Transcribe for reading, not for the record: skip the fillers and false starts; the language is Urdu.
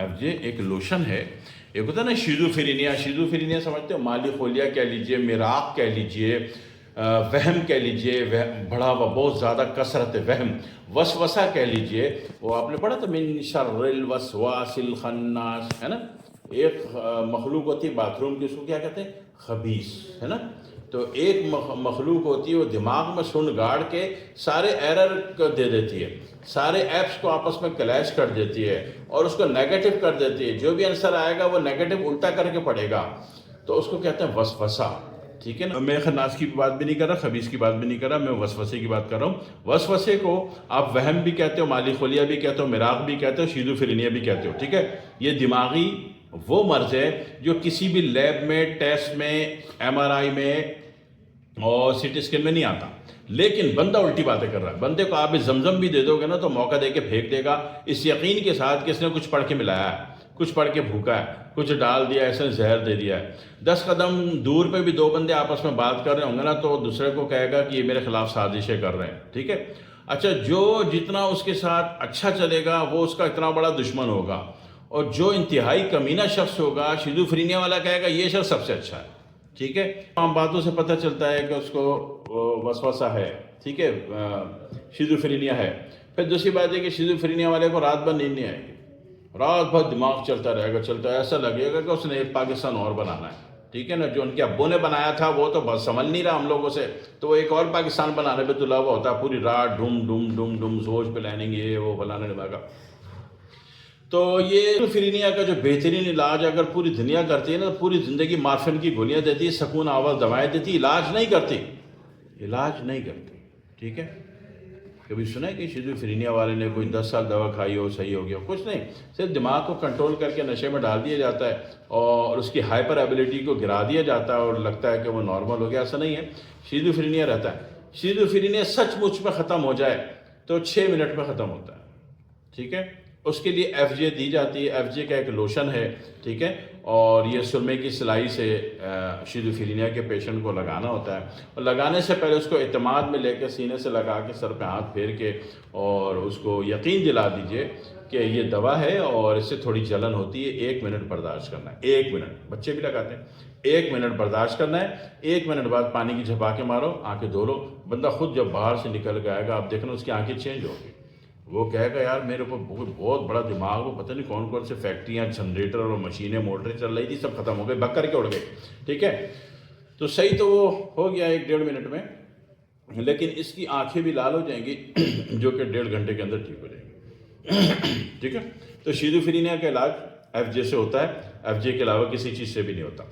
اب یہ ایک لوشن ہے، ایک ہوتا ہے نا شیزوفرینیا سمجھتے ہو، مالی خولیا کہہ لیجئے، مراق کہہ لیجئے، وہم کہہ لیجئے، بڑا ہوا بہت زیادہ کثرت وہم، وسوسہ کہہ لیجئے، وہ آپ نے پڑھا تو من شر الوسواس الخناس، ہے نا؟ ایک مخلوق ہوتی ہے باتھ روم کی، اس کو کیا کہتے ہیں؟ خبیث، ہے نا؟ تو ایک مخلوق ہوتی ہے وہ دماغ میں سن گاڑ کے سارے ایرر کو دے دیتی ہے، سارے ایپس کو آپس میں کلیش کر دیتی ہے اور اس کو نیگیٹو کر دیتی ہے، جو بھی آنسر آئے گا وہ نیگیٹو الٹا کر کے پڑے گا، تو اس کو کہتے ہیں وسوسہ، ٹھیک ہے نا؟ میں خناس کی بات بھی نہیں کر رہا، خبیث کی بات بھی نہیں کر رہا، میں وسوسے کی بات کر رہا ہوں۔ وسوسے کو آپ وہم بھی کہتے ہو، مالی خلیہ بھی کہتے ہو، مراق بھی کہتے ہو، شیزوفرینیا بھی کہتے ہو، ٹھیک ہے؟ یہ دماغی وہ مرض ہے جو کسی بھی لیب میں، ٹیسٹ میں، ایم آر آئی میں اور سی ٹی اسکین میں نہیں آتا، لیکن بندہ الٹی باتیں کر رہا ہے۔ بندے کو آپ زمزم بھی دے دو گے نا تو موقع دے کے پھینک دے گا، اس یقین کے ساتھ کہ اس نے کچھ پڑھ کے ملایا ہے، کچھ پڑھ کے بھوکا ہے، کچھ ڈال دیا ہے، اس نے زہر دے دیا ہے۔ 10 قدم دور پہ بھی دو بندے آپس میں بات کر رہے ہوں گے نا تو دوسرے کو کہے گا کہ یہ میرے خلاف سازشیں کر رہے ہیں، ٹھیک ہے؟ اچھا، جو جتنا اس کے ساتھ اچھا چلے گا وہ اس کا اتنا بڑا دشمن ہوگا، اور جو انتہائی کمینہ شخص ہوگا، شیزوفرینیا والا کہے گا یہ شخص سب سے اچھا ہے، ٹھیک ہے؟ عام باتوں سے پتہ چلتا ہے کہ اس کو وسوسہ ہے، ٹھیک ہے، شیزوفرینیا ہے۔ پھر دوسری بات ہے کہ شیزوفرینیا والے کو رات بھر نیند نہیں آئے گی، رات بھر دماغ چلتا رہے گا، چلتا ہے، ایسا لگے گا کہ اس نے ایک پاکستان اور بنانا ہے، ٹھیک ہے نا؟ جو ان کے ابو نے بنایا تھا وہ تو بس سنبھل نہیں رہا ہم لوگوں سے، تو وہ ایک اور پاکستان بنانے پہ تلا ہوا ہوتا ہے، پوری رات ڈھوم ڈھوم ڈھوم ڈھوم سوچ پلاننگ، یہ وہ فلانا ڈھماکا۔ تو یہ فرینیا کا جو بہترین علاج اگر پوری دنیا کرتی ہے نا، تو پوری زندگی مارفن کی گولیاں دیتی ہے، سکون آواز دوائیں دیتی، علاج نہیں کرتی، علاج نہیں کرتی، ٹھیک ہے؟ کبھی سنا ہے کہ شیزوفرینیا والے نے کوئی 10 سال دوا کھائی ہو صحیح ہو گیا؟ کچھ نہیں، صرف دماغ کو کنٹرول کر کے نشے میں ڈال دیا جاتا ہے اور اس کی ہائپر ایبلٹی کو گرا دیا جاتا ہے اور لگتا ہے کہ وہ نارمل ہو گیا۔ ایسا نہیں ہے، شیزوفرینیا رہتا ہے۔ شیزوفرینیا سچ مچ میں ختم ہو جائے تو 6 منٹ میں ختم ہوتا ہے، ٹھیک ہے؟ اس کے لیے ایف جے دی جاتی ہے، ایف جے کا ایک لوشن ہے، ٹھیک ہے؟ اور یہ سرمے کی سلائی سے شیزوفرینیا کے پیشنٹ کو لگانا ہوتا ہے، اور لگانے سے پہلے اس کو اعتماد میں لے کے سینے سے لگا کے سر پہ ہاتھ پھیر کے اور اس کو یقین دلا دیجئے کہ یہ دوا ہے اور اس سے تھوڑی جلن ہوتی ہے، 1 منٹ برداشت کرنا ہے، 1 منٹ، بچے بھی لگاتے ہیں، 1 منٹ برداشت کرنا ہے، 1 منٹ بعد پانی کی جھپاکے مارو، آنکھیں دھو لو، بندہ خود جب باہر سے نکل کے آئے گا آپ دیکھنا اس کی آنکھیں چینج ہوگی، وہ کہے گا یار میرے اوپر بہت بڑا دماغ، وہ پتہ نہیں کون کون سے فیکٹریاں، جنریٹر اور مشینیں، موٹریں چل رہی تھی، سب ختم ہو گئے، بک کر کے اڑ گئے، ٹھیک ہے؟ تو صحیح تو وہ ہو گیا 1-1.5 منٹ میں، لیکن اس کی آنکھیں بھی لال ہو جائیں گی جو کہ 1.5 گھنٹے کے اندر ٹھیک ہو جائیں گی، ٹھیک ہے؟ تو شیزوفرینیا کا علاج ایف جے سے ہوتا ہے، ایف جے کے علاوہ کسی چیز سے بھی نہیں ہوتا۔